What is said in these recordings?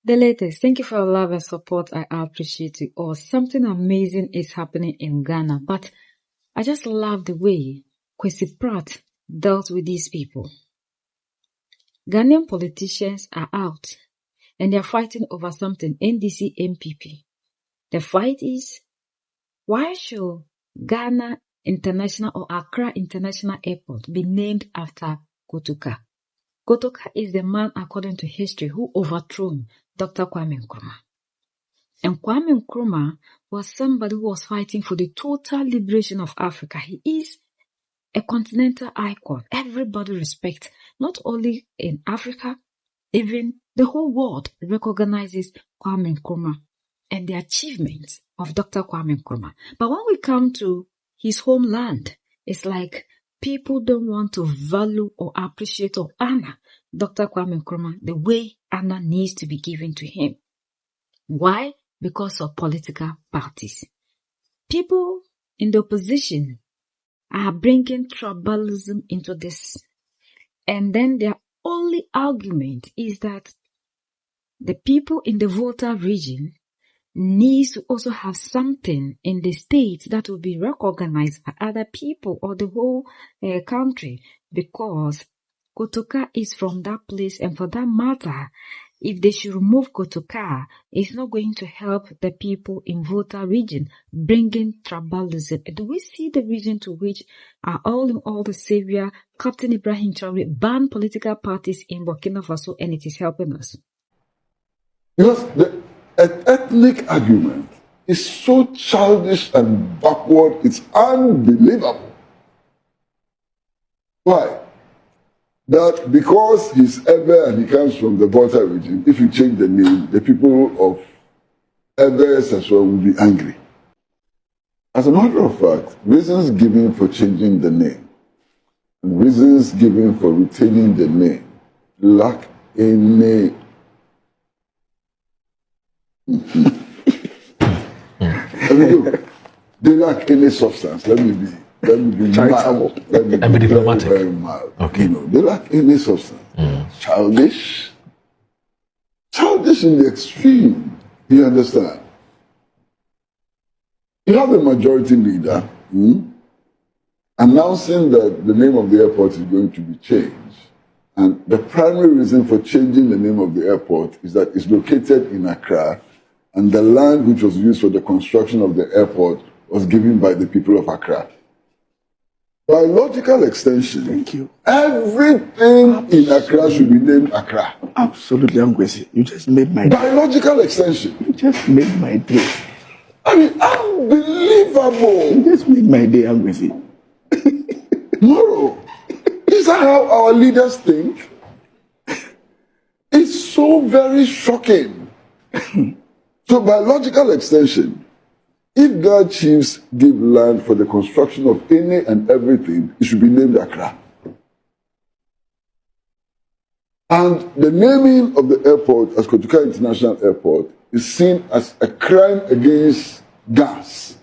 The latest. Thank you for your love and support. I appreciate you all. Something amazing is happening in Ghana, but I just love the way Kwesi Pratt dealt with these people. Ghanaian politicians are out and they're fighting over something, NDC MPP. The fight is, why should Ghana International or Accra International Airport be named after Kotoka? Kotoka is the man, according to history, who overthrew Dr. Kwame Nkrumah. And Kwame Nkrumah was somebody who was fighting for the total liberation of Africa. He is a continental icon. Everybody respects, not only in Africa, even the whole world recognizes Kwame Nkrumah and the achievements of Dr. Kwame Nkrumah. But when we come to his homeland, it's like people don't want to value or appreciate or honor Dr. Kwame Nkrumah the way honor needs to be given to him. Why? Because of political parties. People in the opposition are bringing tribalism into this. And then their only argument is that the people in the Volta region needs to also have something in the state that will be recognized by other people or the whole country, because Kotoka is from that place, and for that matter, if they should remove Kotoka, it's not going to help the people in Volta region, bringing tribalism. Do we see the reason to which all in all the savior, Captain Ibrahim Traore, banned political parties in Burkina Faso, and it is helping us? Because an ethnic argument is so childish and backward, it's unbelievable. Why? That because he's Ever and he comes from the Volta region, if you change the name, the people of Ever as well will be angry. As a matter of fact, reasons given for changing the name and reasons given for retaining the name lack any they lack any substance. Let me be mild. Let me be diplomatic. Very mild. Okay. They lack any substance. Childish in the extreme. You understand? You have a majority leader announcing that the name of the airport is going to be changed. And the primary reason for changing the name of the airport is that it's located in Accra, and the land which was used for the construction of the airport was given by the people of Accra. By logical extension, thank you. Everything in Accra should be named Accra. Absolutely, Kwesi. You just made my day. By logical extension. You just made my day. I mean, unbelievable. You just made my day, Kwesi. No. Is that how our leaders think? It's so very shocking. So by logical extension, if God chiefs give land for the construction of any and everything, it should be named Accra. And the naming of the airport as Kotoka International Airport is seen as a crime against gas.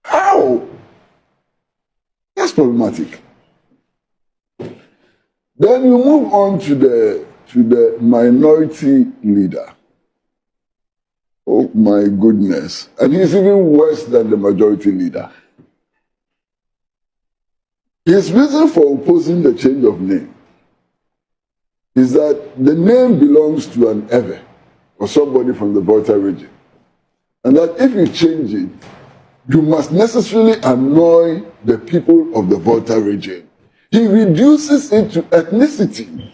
How? That's problematic. Then we move on to the minority leader. Oh my goodness. And he's even worse than the majority leader. His reason for opposing the change of name is that the name belongs to an Ewe or somebody from the Volta region. And that if you change it, you must necessarily annoy the people of the Volta region. He reduces it to ethnicity,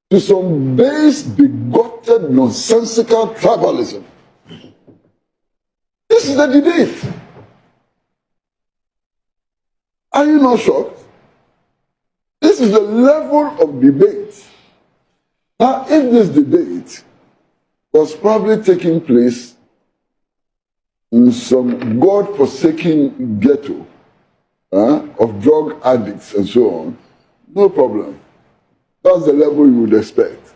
to some base, bigoted, nonsensical tribalism. This is the debate. Are you not shocked? This is the level of debate. Now, if this debate was probably taking place in some God-forsaken ghetto of drug addicts and so on, no problem. That's the level you would expect.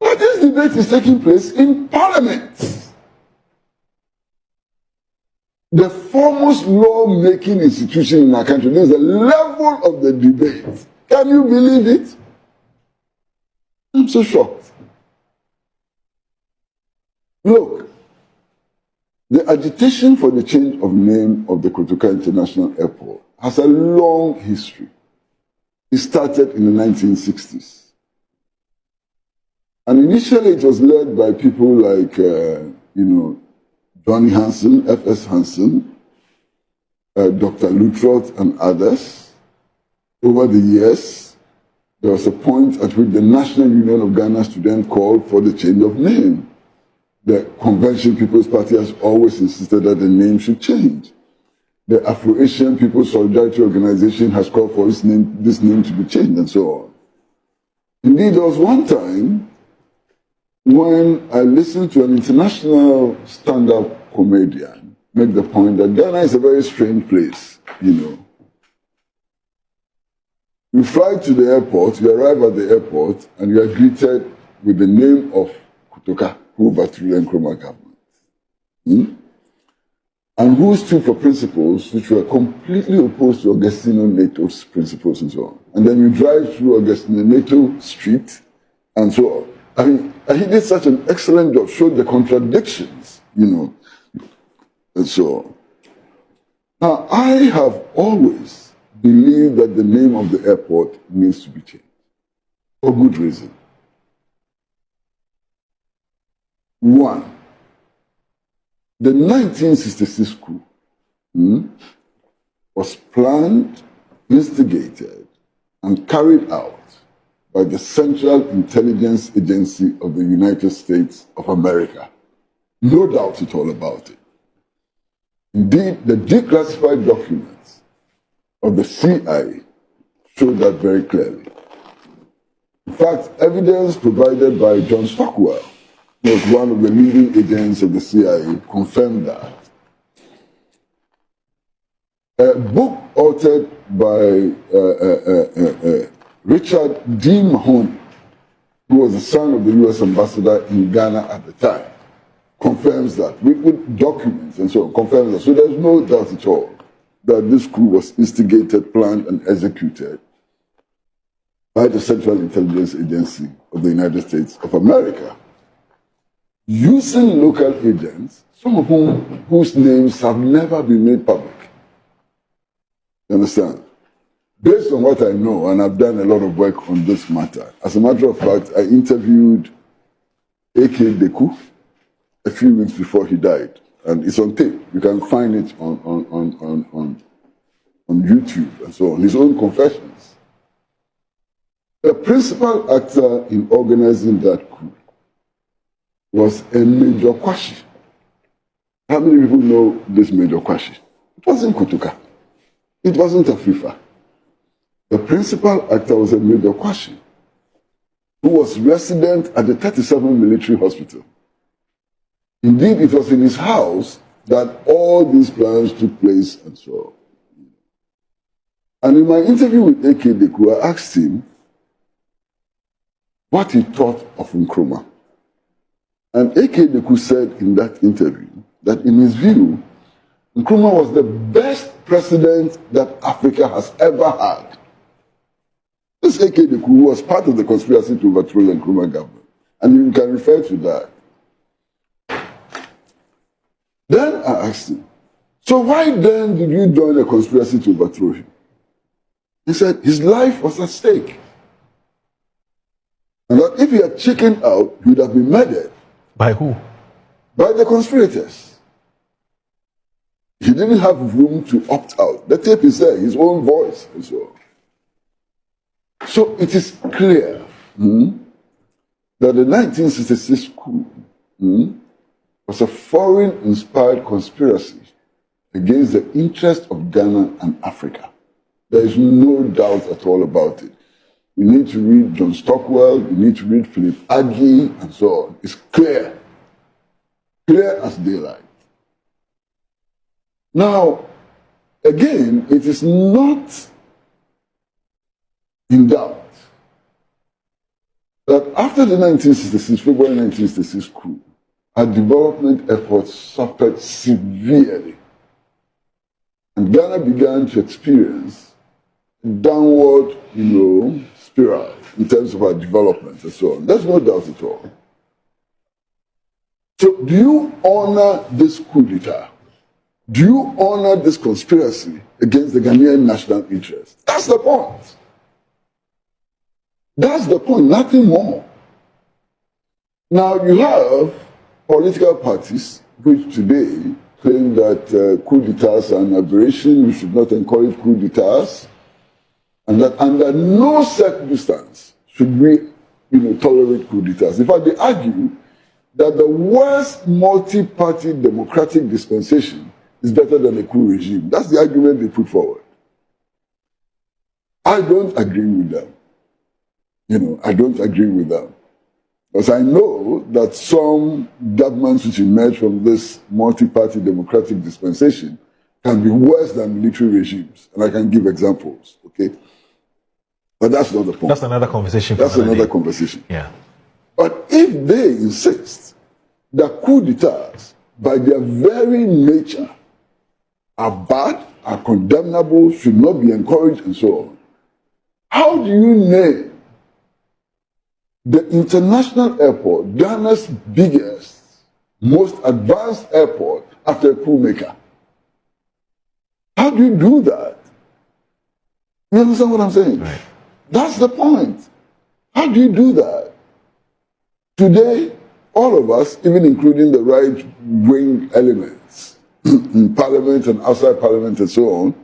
But this debate is taking place in Parliament. The foremost law-making institution in our country. This is the level of the debate. Can you believe it? I'm so shocked. Look, the agitation for the change of name of the Kotoka International Airport has a long history. It started in the 1960s. And initially it was led by people like, Johnny Hansen, F.S. Hansen, Dr. Lutrot, and others. Over the years, there was a point at which the National Union of Ghana students called for the change of name. The Convention People's Party has always insisted that the name should change. The Afro-Asian People's Solidarity Organization has called for this name to be changed, and so on. Indeed, there was one time when I listened to an international stand-up comedian make the point that Ghana is a very strange place, You fly to the airport, you arrive at the airport, and you are greeted with the name of Kotoka, who overthrew the Nkrumah government. And who stood for principles which were completely opposed to Augustino Neto's principles and so on. And then you drive through Augustino Neto Street and so on. I mean, he did such an excellent job, showed the contradictions, and so on. Now, I have always believed that the name of the airport needs to be changed, for good reason. One, the 1966 coup was planned, instigated, and carried out by the Central Intelligence Agency of the United States of America. No doubt at all about it. Indeed, the declassified documents of the CIA show that very clearly. In fact, evidence provided by John Stockwell, who was one of the leading agents of the CIA, confirmed that. A book authored by Richard D. Mahoney, who was the son of the U.S. ambassador in Ghana at the time, confirms that, with documents and so on, confirms that. So there's no doubt at all that this coup was instigated, planned, and executed by the Central Intelligence Agency of the United States of America, using local agents, some of whose names have never been made public. You understand? Based on what I know, and I've done a lot of work on this matter, as a matter of fact, I interviewed A.K. Deku a few weeks before he died, and it's on tape. You can find it on YouTube and so on, his own confessions. The principal actor in organizing that coup was a Major Kwesi. How many people know this Major Kwesi? It wasn't Kotoka. It wasn't Afrifa. The principal actor was a Major Kwesi, who was resident at the 37 Military Hospital. Indeed, it was in his house that all these plans took place and so on. And in my interview with A.K. Deku, I asked him what he thought of Nkrumah. And A.K. Deku said in that interview that in his view, Nkrumah was the best president that Africa has ever had. This A.K. Deku was part of the conspiracy to overthrow the Nkrumah government. And you can refer to that. Then I asked him, so why then did you join the conspiracy to overthrow him? He said his life was at stake. And that if he had chickened out, he would have been murdered. By who? By the conspirators. He didn't have room to opt out. The tape is there, his own voice and so on. So it is clear that the 1966 coup was a foreign-inspired conspiracy against the interest of Ghana and Africa. There is no doubt at all about it. You need to read John Stockwell, you need to read Philip Agee, and so on. It's clear. Clear as daylight. Now, again, it is not in doubt that after the February 1966 coup, our development efforts suffered severely. And Ghana began to experience a downward, spiral in terms of our development and so on. There's no doubt at all. So do you honor this coup d'etat? Do you honor this conspiracy against the Ghanaian national interest? That's the point. That's the point, nothing more. Now you have political parties which today claim that coup d'etats are an aberration, we should not encourage coup d'etats, and that under no circumstance should we tolerate coup d'etats. In fact, they argue that the worst multi-party democratic dispensation is better than a coup regime. That's the argument they put forward. I don't agree with them. I don't agree with them. Because I know that some governments which emerge from this multi-party democratic dispensation can be worse than military regimes. And I can give examples, okay? But that's not the point. That's another conversation. That's another conversation. Yeah. But if they insist that coup d'etats, by their very nature, are bad, are condemnable, should not be encouraged, and so on, how do you name the international airport, Ghana's biggest, most advanced airport, after a coup maker? How do you do that? You understand what I'm saying? Right. That's the point. How do you do that? Today, all of us, even including the right-wing elements in parliament and outside parliament and so on,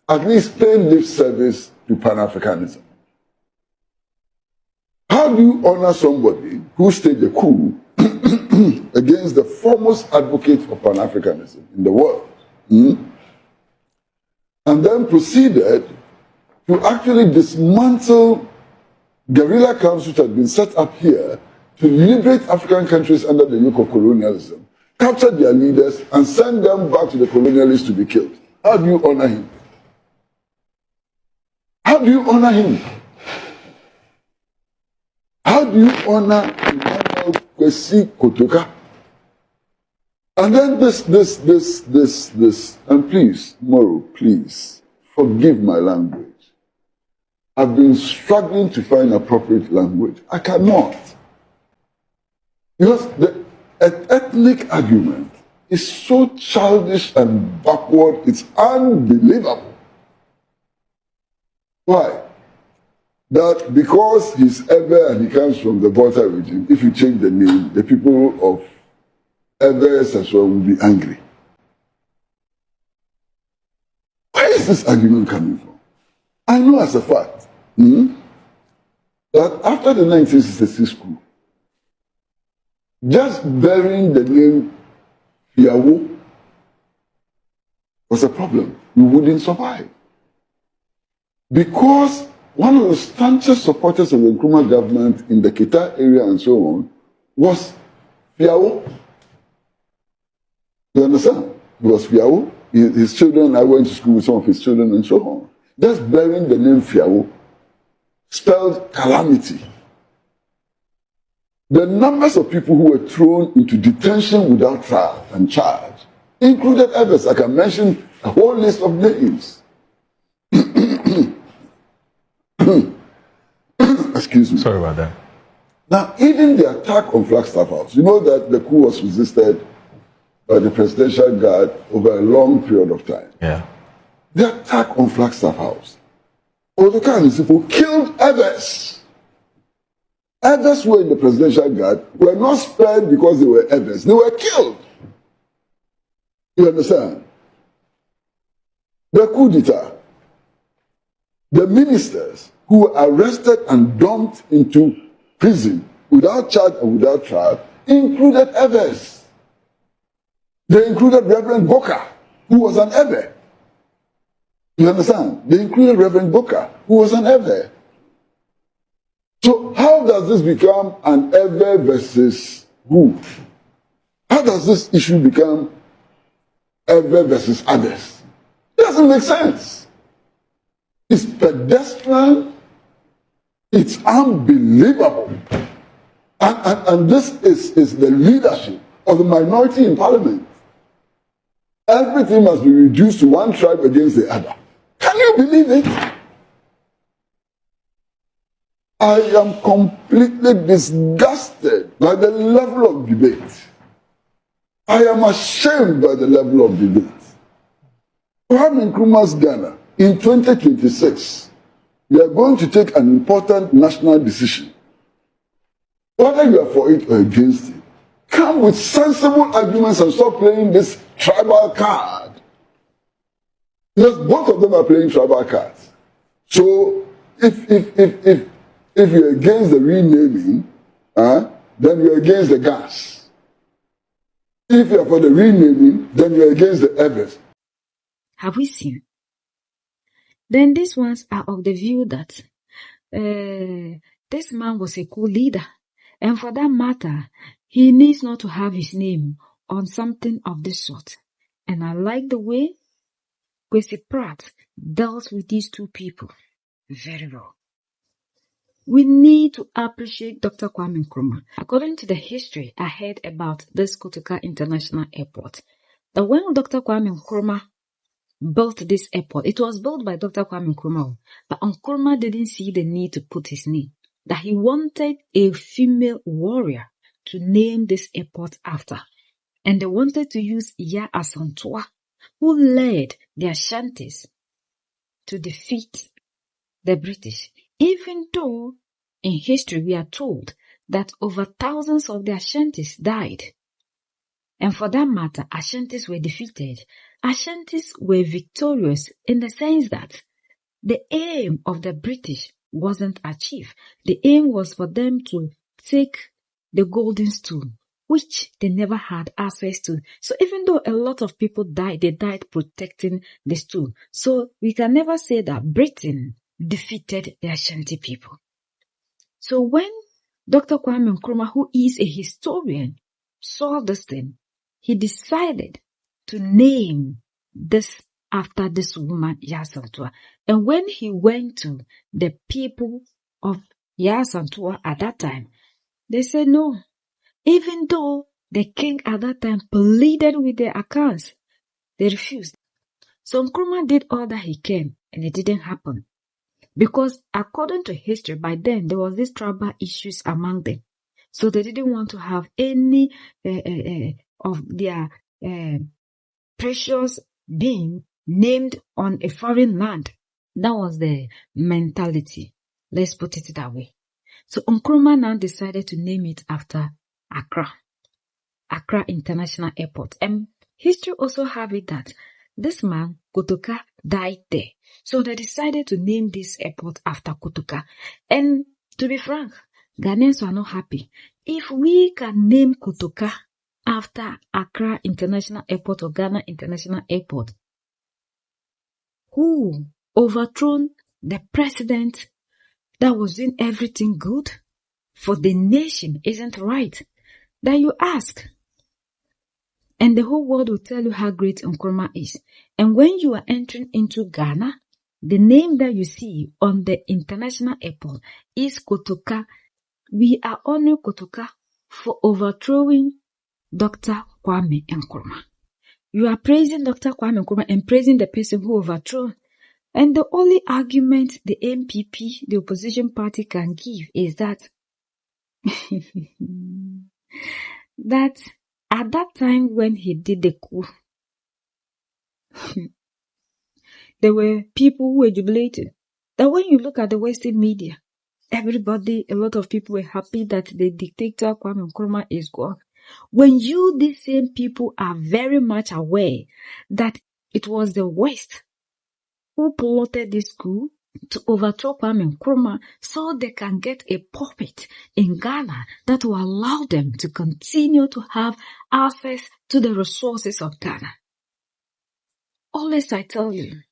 at least pay lip service to Pan-Africanism. How do you honor somebody who staged a coup against the foremost advocate of Pan-Africanism in the world, and then proceeded to actually dismantle guerrilla camps which had been set up here to liberate African countries under the yoke of colonialism, capture their leaders, and send them back to the colonialists to be killed? How do you honor him? How do you honor him? How do you honor Kwesi Kotoka? And then this, and please, Moro, please, forgive my language. I've been struggling to find appropriate language. I cannot. Because the ethnic argument is so childish and backward, it's unbelievable. Why? That because he's Ever and he comes from the Volta region, if you change the name, the people of Ever as well will be angry. Where is this argument coming from? I know as a fact that after the 1966 coup, just bearing the name Fiawo was a problem. We wouldn't survive. Because one of the staunchest supporters of the Nkrumah government in the Kita area and so on was Fiawo. You understand? It was Fiawo. His children, I went to school with some of his children and so on. Just bearing the name Fiawo spelled calamity. The numbers of people who were thrown into detention without trial and charge included others. I can mention a whole list of names. Excuse me. Sorry about that. Now, even the attack on Flagstaff House, you know that the coup was resisted by the presidential guard over a long period of time. Yeah. The attack on Flagstaff House, Kotoka and his people killed others. Others who were in the presidential guard were not spared because they were others. They were killed. You understand? The coup d'etat, the ministers who were arrested and dumped into prison without charge and without trial included others. They included Reverend Boka, who was an Ewe. You understand? They included Reverend Boka, who was an Ewe. So how does this become an Ewe versus who? How does this issue become Ewe versus others? It doesn't make sense. It's pedestrian. It's unbelievable. And this is the leadership of the minority in parliament. Everything must be reduced to one tribe against the other. Can you believe it? I am completely disgusted by the level of debate I am ashamed by the level of debate. Kwame Nkrumah's Ghana, in 2026, we are going to take an important national decision. Whether you are for it or against it, come with sensible arguments and stop playing this tribal card. Because both of them are playing tribal cards. So if you're against the renaming, then you're against the gas. If you're for the renaming, then you're against the others. Have we seen? Then these ones are of the view that this man was a cool leader. And for that matter, he needs not to have his name on something of this sort. And I like the way Kwesi Pratt dealt with these two people very well. We need to appreciate Dr. Kwame Nkrumah. According to the history I heard about this Kotoka International Airport, that when Dr. Kwame Nkrumah built this airport, it was built by Dr. Kwame Nkrumah, but Nkrumah didn't see the need to put his name. That he wanted a female warrior to name this airport after. And they wanted to use Iya Asantewaa, who led the Ashantis to defeat the British. Even though in history we are told that over thousands of the Ashantis died. And for that matter, Ashantis were defeated. Ashantis were victorious in the sense that the aim of the British wasn't achieved. The aim was for them to take the golden stool, which they never had access to. So even though a lot of people died, they died protecting the stool. So we can never say that Britain defeated the Ashanti people. So when Dr. Kwame Nkrumah, who is a historian, saw this thing, he decided to name this after this woman, Iya Asantewaa. And when he went to the people of Iya Asantewaa at that time, they said no. Even though the king at that time pleaded with their accounts, they refused. So Nkrumah did all that he can, and it didn't happen. Because according to history, by then, there was this tribal issues among them. So they didn't want to have any of their precious being named on a foreign land. That was the mentality. Let's put it that way. So Nkrumah now decided to name it after Accra International Airport. And history also have it that this man, Kotoka, died there. So they decided to name this airport after Kotoka. And to be frank, Ghanaians are not happy. If we can name Kotoka after Accra International Airport or Ghana International Airport, who overthrown the president that was doing everything good for the nation, isn't right? That you ask. And the whole world will tell you how great Nkrumah is. And when you are entering into Ghana, the name that you see on the international airport is Kotoka. We are honoring Kotoka for overthrowing Dr. Kwame Nkrumah. You are praising Dr. Kwame Nkrumah and praising the person who overthrew. And the only argument the MPP, the opposition party, can give is that that at that time when he did the coup, there were people who were jubilating. That when you look at the Western media, everybody, a lot of people were happy that the dictator Kwame Nkrumah is gone. When you, these same people, are very much aware that it was the West who plotted this coup to overthrow Kwame Nkrumah so they can get a puppet in Ghana that will allow them to continue to have access to the resources of Ghana. Always I tell you,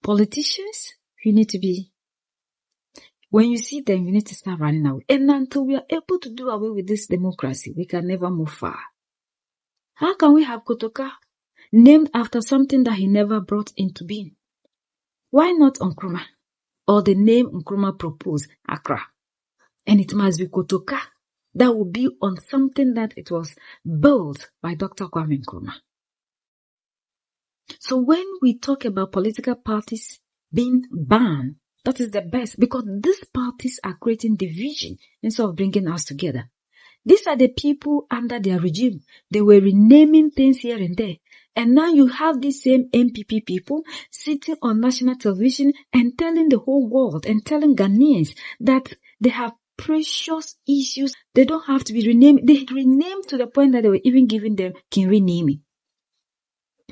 politicians, you need to be, when you see them, you need to start running away. And until we are able to do away with this democracy, we can never move far. How can we have Kotoka named after something that he never brought into being? Why not Nkrumah? Or the name Nkrumah proposed, Accra. And it must be Kotoka. That will be on something that it was built by Dr. Kwame Nkrumah. So when we talk about political parties being banned, that is the best, because these parties are creating division instead of bringing us together. These are the people under their regime. They were renaming things here and there. And now you have these same MPP people sitting on national television and telling the whole world and telling Ghanaians that they have precious issues. They don't have to be renamed. They renamed to the point that they were even giving them Kinri naming.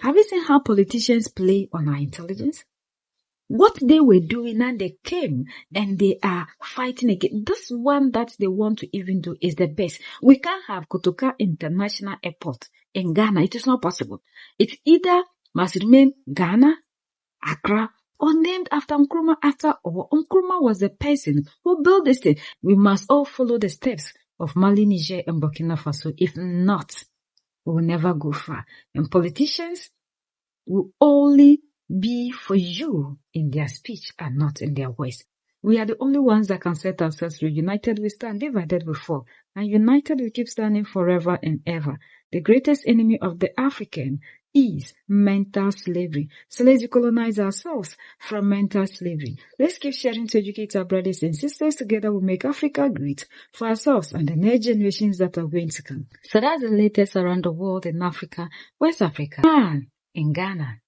Have you seen how politicians play on our intelligence? What they were doing, and they came and they are fighting again. This one that they want to even do is the best. We can't have Kotoka International Airport in Ghana. It is not possible. It's either must remain Ghana, Accra, or named after Nkrumah after all. Nkrumah was the person who built this thing. We must all follow the steps of Mali, Niger, and Burkina Faso. If not, we will never go far. And politicians will only be for you in their speech and not in their voice. We are the only ones that can set ourselves free. United we stand, divided we fall. And united we keep standing forever and ever. The greatest enemy of the African is mental slavery. So let's decolonize ourselves from mental slavery. Let's keep sharing to educate our brothers and sisters. Together we'll make Africa great for ourselves and the next generations that are going to come. So that's the latest around the world in Africa, West Africa, and in Ghana.